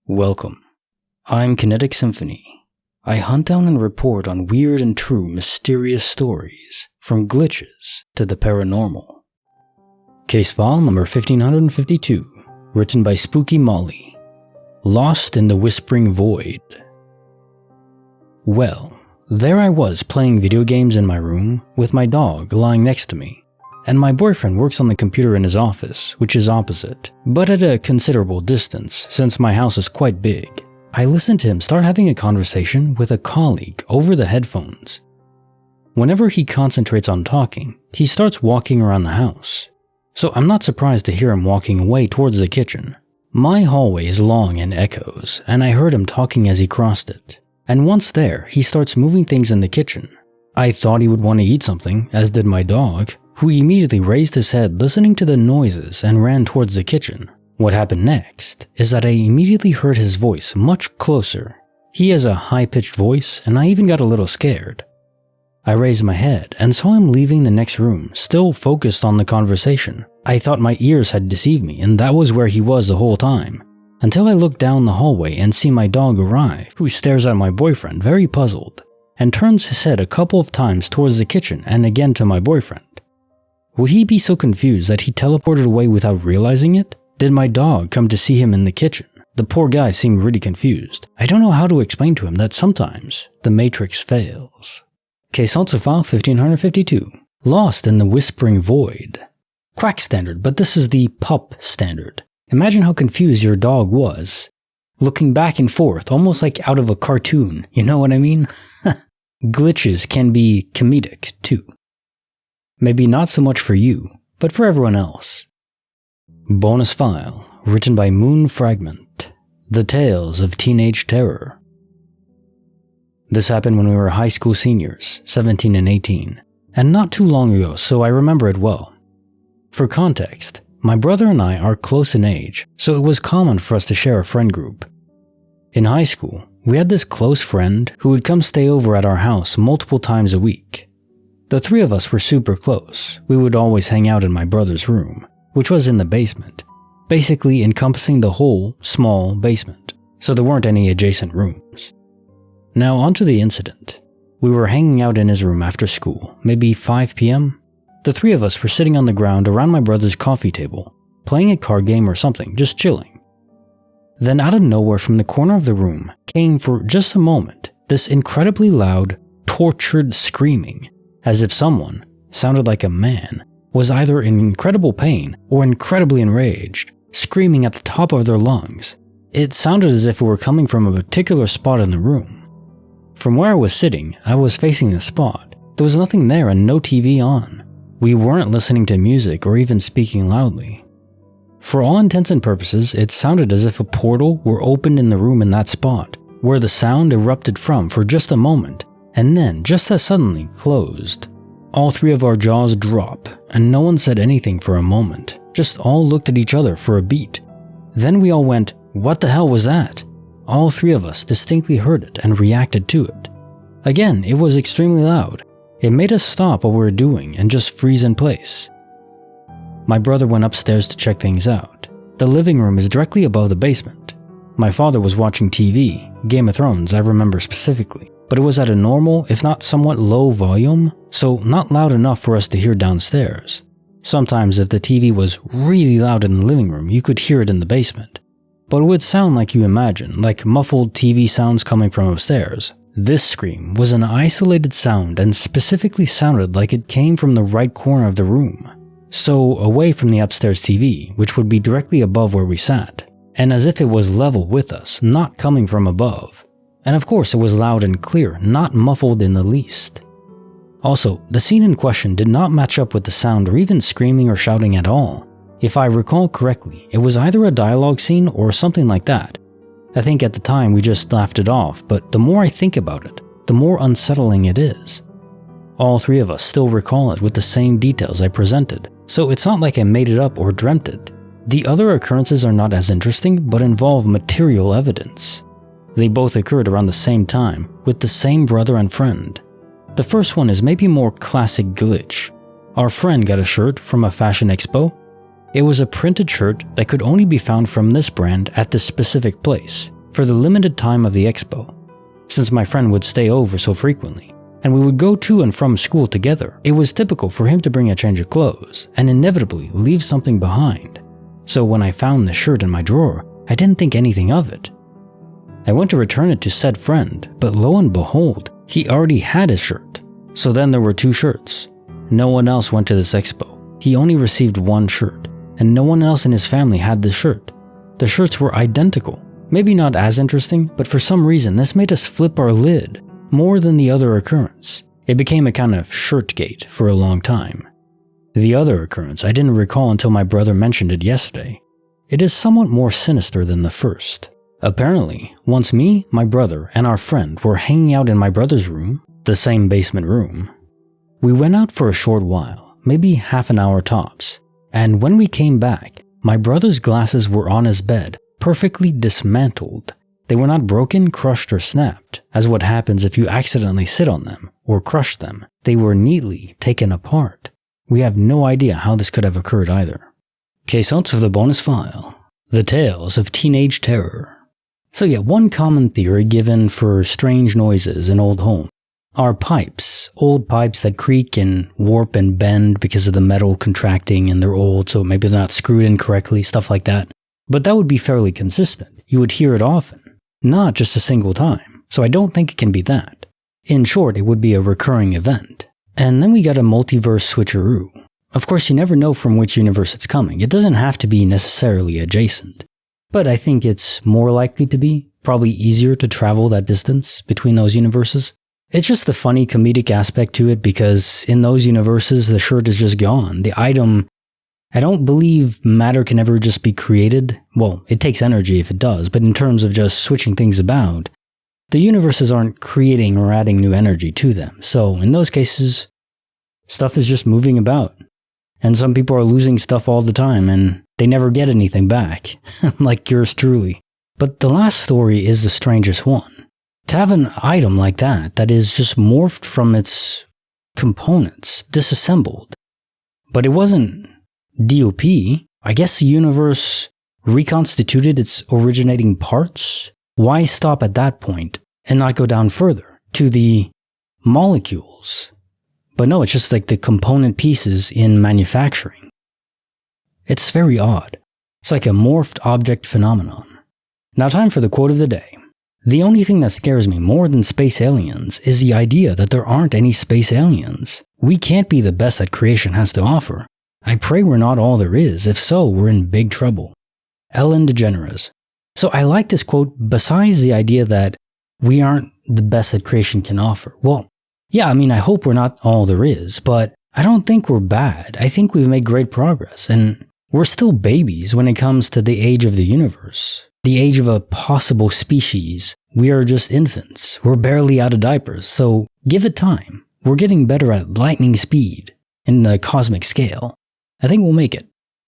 Welcome. I'm Kinetic Symphony. I hunt down and report on weird and true mysterious stories, from glitches to the paranormal. Case file number 1552, written by Spooky Molly. Lost in the Whispering Void. Well, there I was playing video games in my room with my dog lying next to me, and my boyfriend works on the computer in his office, which is opposite, but at a considerable distance since my house is quite big. I listened to him start having a conversation with a colleague over the headphones. Whenever he concentrates on talking, he starts walking around the house, so I'm not surprised to hear him walking away towards the kitchen. My hallway is long and echoes, and I heard him talking as he crossed it, and once there, he starts moving things in the kitchen. I thought he would want to eat something, as did my dog, who immediately raised his head listening to the noises and ran towards the kitchen. What happened next is that I immediately heard his voice much closer. He has a high-pitched voice, and I even got a little scared. I raised my head and saw him leaving the next room, still focused on the conversation. I thought my ears had deceived me, and that was where he was the whole time, until I looked down the hallway and see my dog arrive, who stares at my boyfriend very puzzled, and turns his head a couple of times towards the kitchen and again to my boyfriend. Would he be so confused that he teleported away without realizing it? Did my dog come to see him in the kitchen? The poor guy seemed really confused. I don't know how to explain to him that sometimes the Matrix fails. Case also file 1552. Lost in the Whispering Void. Quack standard, but this is the pup standard. Imagine how confused your dog was, looking back and forth, almost like out of a cartoon, you know what I mean? Glitches can be comedic too. Maybe not so much for you, but for everyone else. Bonus file, written by Moonfragment. The Tales of Teenage Terror. This happened when we were high school seniors, 17 and 18, and not too long ago, so I remember it well. For context, my brother and I are close in age, so it was common for us to share a friend group. In high school, we had this close friend who would come stay over at our house multiple times a week. The three of us were super close. We would always hang out in my brother's room, which was in the basement, basically encompassing the whole small basement, so there weren't any adjacent rooms. Now onto the incident. We were hanging out in his room after school, maybe 5 p.m. The three of us were sitting on the ground around my brother's coffee table, playing a card game or something, just chilling. Then out of nowhere from the corner of the room came for just a moment this incredibly loud, tortured screaming, as if someone, sounded like a man, was either in incredible pain or incredibly enraged, screaming at the top of their lungs. It sounded as if it were coming from a particular spot in the room. From where I was sitting, I was facing the spot. There was nothing there and no TV on. We weren't listening to music or even speaking loudly. For all intents and purposes, it sounded as if a portal were opened in the room in that spot, where the sound erupted from for just a moment, and then just as suddenly closed. All three of our jaws drop, and no one said anything for a moment, just all looked at each other for a beat. Then we all went, "What the hell was that?" All three of us distinctly heard it and reacted to it. Again, it was extremely loud. It made us stop what we were doing and just freeze in place. My brother went upstairs to check things out. The living room is directly above the basement. My father was watching TV, Game of Thrones I remember specifically, but it was at a normal, if not somewhat low volume, so not loud enough for us to hear downstairs. Sometimes if the TV was really loud in the living room, you could hear it in the basement, but it would sound like you imagine, like muffled TV sounds coming from upstairs. This scream was an isolated sound and specifically sounded like it came from the right corner of the room, so away from the upstairs TV, which would be directly above where we sat, and as if it was level with us, not coming from above. And of course it was loud and clear, not muffled in the least. Also, the scene in question did not match up with the sound or even screaming or shouting at all. If I recall correctly, it was either a dialogue scene or something like that. I think at the time we just laughed it off, but the more I think about it, the more unsettling it is. All three of us still recall it with the same details I presented, so it's not like I made it up or dreamt it. The other occurrences are not as interesting, but involve material evidence. They both occurred around the same time, with the same brother and friend. The first one is maybe more classic glitch. Our friend got a shirt from a fashion expo. It was a printed shirt that could only be found from this brand at this specific place for the limited time of the expo. Since my friend would stay over so frequently, and we would go to and from school together, it was typical for him to bring a change of clothes and inevitably leave something behind. So when I found the shirt in my drawer, I didn't think anything of it. I went to return it to said friend, but lo and behold, he already had his shirt. So then there were 2 shirts. No one else went to this expo. He only received 1 shirt, and no one else in his family had this shirt. The shirts were identical. Maybe not as interesting, but for some reason this made us flip our lid more than the other occurrence. It became a kind of shirtgate for a long time. The other occurrence I didn't recall until my brother mentioned it yesterday. It is somewhat more sinister than the first. Apparently, once me, my brother, and our friend were hanging out in my brother's room, the same basement room. We went out for a short while, maybe half an hour tops, and when we came back, my brother's glasses were on his bed, perfectly dismantled. They were not broken, crushed, or snapped, as what happens if you accidentally sit on them or crush them. They were neatly taken apart. We have no idea how this could have occurred either. Case notes of the bonus file. The Tales of Teenage Terror. So yeah, one common theory given for strange noises in old homes are pipes, old pipes that creak and warp and bend because of the metal contracting and they're old, so maybe they're not screwed in correctly, stuff like that. But that would be fairly consistent. You would hear it often, not just a single time, so I don't think it can be that. In short, it would be a recurring event. And then we got a multiverse switcheroo. Of course, you never know from which universe it's coming. It doesn't have to be necessarily adjacent. But I think it's more likely to be, probably easier to travel that distance between those universes. It's just the funny comedic aspect to it because in those universes, the shirt is just gone. The item, I don't believe matter can ever just be created. Well, it takes energy if it does, but in terms of just switching things about, the universes aren't creating or adding new energy to them. So in those cases, stuff is just moving about. And some people are losing stuff all the time and they never get anything back, like yours truly. But the last story is the strangest one. To have an item like that is just morphed from its components, disassembled. But it wasn't DOP. I guess the universe reconstituted its originating parts. Why stop at that point and not go down further to the molecules? But no, it's just like the component pieces in manufacturing. It's very odd. It's like a morphed object phenomenon. Now time for the quote of the day. The only thing that scares me more than space aliens is the idea that there aren't any space aliens. We can't be the best that creation has to offer. I pray we're not all there is. If so, we're in big trouble. Ellen DeGeneres. So I like this quote besides the idea that we aren't the best that creation can offer. Well, yeah, I mean, I hope we're not all there is, but I don't think we're bad. I think we've made great progress, and we're still babies when it comes to the age of the universe. The age of a possible species. We are just infants. We're barely out of diapers, so give it time. We're getting better at lightning speed in the cosmic scale. I think we'll make it.